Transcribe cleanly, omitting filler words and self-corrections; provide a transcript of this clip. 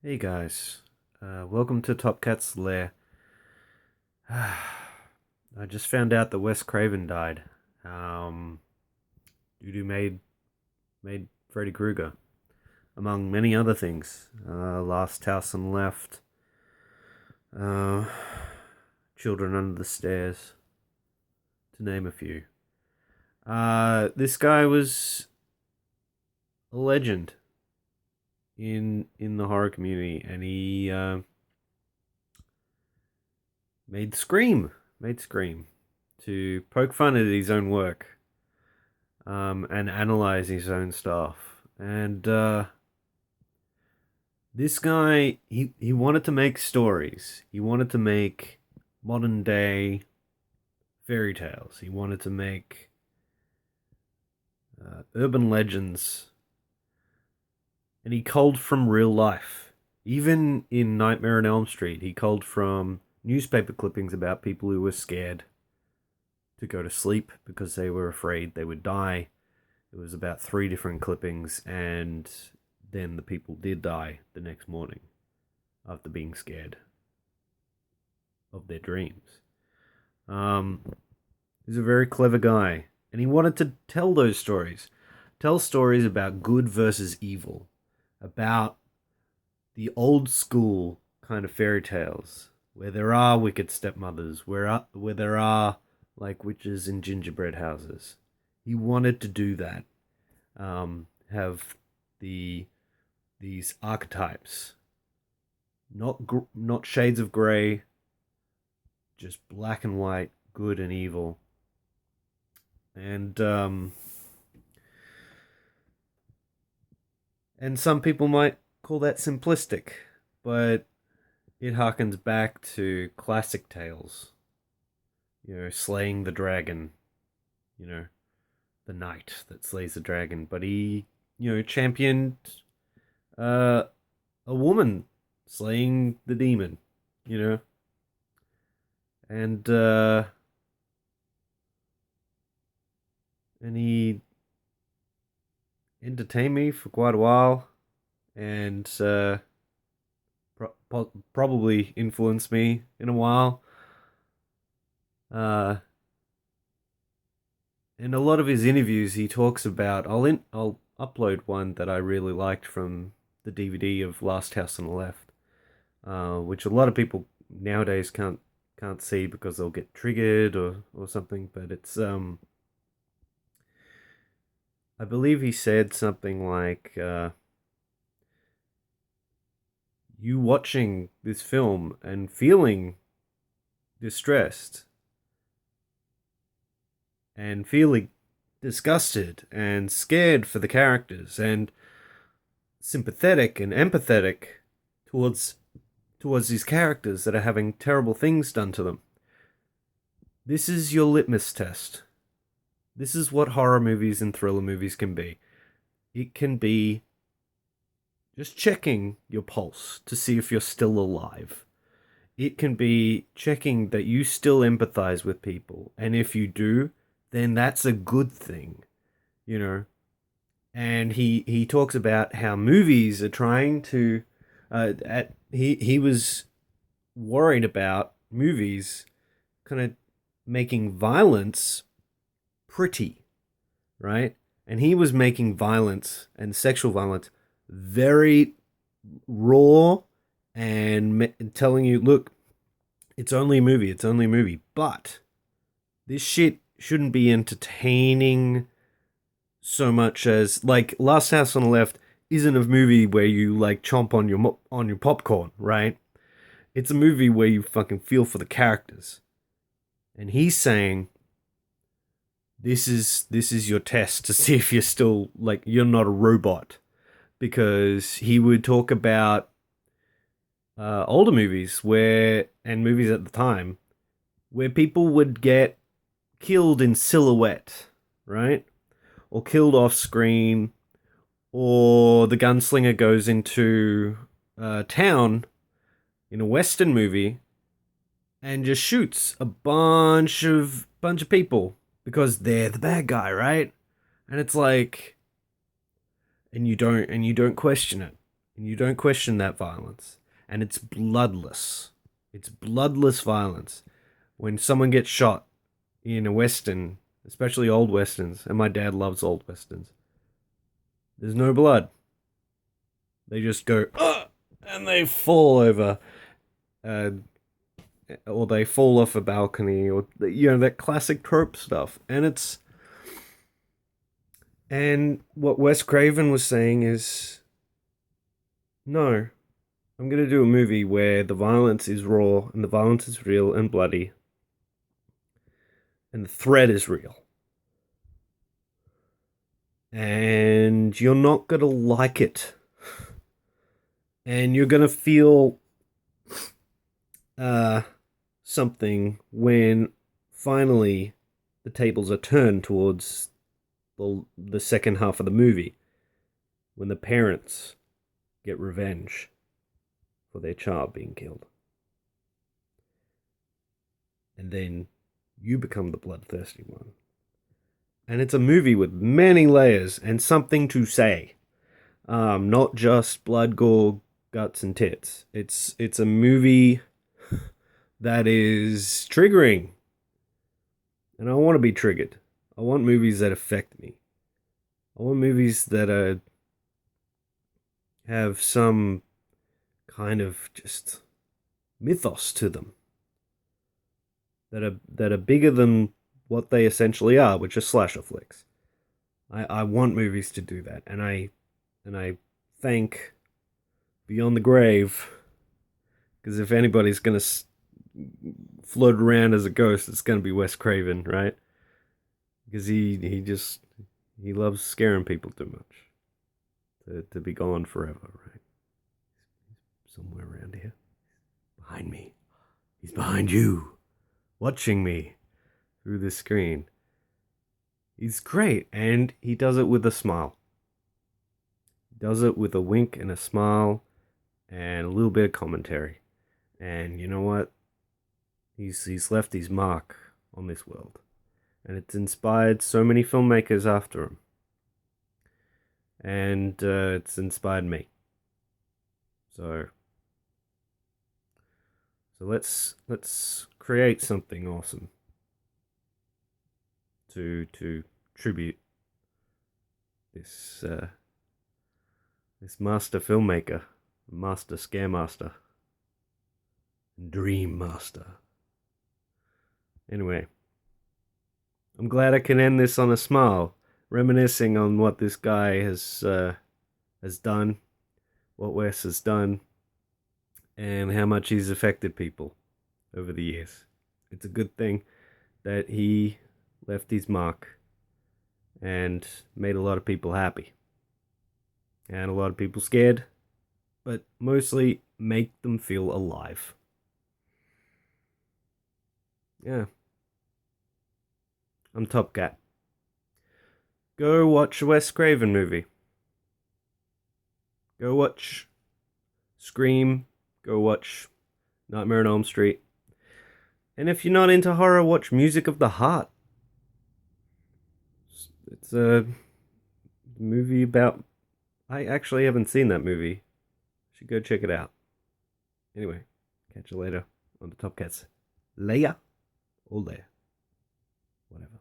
Hey guys, welcome to Top Cat's Lair. I just found out that Wes Craven died. Um, Dude who made Freddy Krueger, among many other things. Last House on the Left, uh, Children Under the Stairs, to name a few. This guy was a legend in the horror community, and he made Scream to poke fun at his own work, and analyze his own stuff. And this guy, he wanted to make stories. He wanted to make modern day fairy tales. He wanted to make urban legends, and he culled from real life. Even in Nightmare on Elm Street, he culled from newspaper clippings about people who were scared to go to sleep because they were afraid they would die. It was about three different clippings, and then the people did die the next morning after being scared of their dreams. He's a very clever guy, and he wanted to tell those stories. Tell stories about good versus evil, about the old school kind of fairy tales where there are wicked stepmothers, where there are like witches in gingerbread houses. He wanted to do that. Have these archetypes, not shades of gray, just black and white, good and evil. And and some people might call that simplistic, but it harkens back to classic tales. Slaying the dragon. You know, the knight that slays the dragon. But he, championed uh, a woman slaying the demon. You know, and and he entertained me for quite a while, and probably influenced me in a while. Uh, in a lot of his interviews, he talks about. I'll upload one that I really liked from the DVD of Last House on the Left, which a lot of people nowadays can't see because they'll get triggered or something. But it's I believe he said something like, "You watching this film and feeling distressed and feeling disgusted and scared for the characters and sympathetic and empathetic towards these characters that are having terrible things done to them. This is your litmus test. This is what horror movies and thriller movies can be. It can be just checking your pulse to see if you're still alive. It can be checking that you still empathize with people. And if you do, then that's a good thing, you know. And he talks about how movies are trying to he was worried about movies kind of making violence pretty, right? And he was making violence and sexual violence very raw and telling you, look, it's only a movie, but this shit shouldn't be entertaining so much as like Last House on the Left isn't a movie where you like chomp on your popcorn, right? It's a movie where you fucking feel for the characters. And he's saying this is your test to see if you're still like you're not a robot, because he would talk about older movies and movies at the time where people would get killed in silhouette, right? Or killed off screen, or the gunslinger goes into town in a Western movie and just shoots a bunch of people because they're the bad guy, right? And it's like, and you don't question it. and you don't question that violence, and it's bloodless. It's bloodless violence. When someone gets shot in a western, especially old westerns, and my dad loves old westerns, there's no blood. They just go, ugh, and they fall over, uh, or they fall off a balcony, or that classic trope stuff. And what Wes Craven was saying is, no, I'm gonna do a movie where the violence is raw and the violence is real and bloody, and the threat is real. And you're not gonna like it, and you're gonna feel uh something when finally the tables are turned towards the second half of the movie, when the parents get revenge for their child being killed. And then you become the bloodthirsty one. And it's a movie with many layers and something to say. Not just blood, gore, guts, and tits. It's a movie that is triggering. And I want to be triggered. I want movies that affect me. I want movies that have some kind of just mythos to them. That are bigger than what they essentially are, which are slasher flicks. I want movies to do that, and I thank Beyond the Grave, because if anybody's gonna float around as a ghost, it's gonna be Wes Craven, right? Because he loves scaring people too much to be gone forever, right? Somewhere around here, behind me. He's behind you, watching me through the screen. He's great, and he does it with a smile. He does it with a wink and a smile and a little bit of commentary. And you know what? He's left his mark on this world. And it's inspired so many filmmakers after him. And it's inspired me. So let's create something awesome to tribute this this master filmmaker, master scare master, dream master. Anyway, I'm glad I can end this on a smile, reminiscing on what this guy has done, what Wes has done, and how much he's affected people over the years. It's a good thing that he left his mark and made a lot of people happy. And a lot of people scared, but mostly make them feel alive. Yeah. I'm Top Cat. Go watch a Wes Craven movie. Go watch Scream. Go watch Nightmare on Elm Street. And if you're not into horror, watch Music of the Heart. It's a movie about... I actually haven't seen that movie. Should go check it out. Anyway, catch you later on the Top Cats. Leia or Leia. Whatever.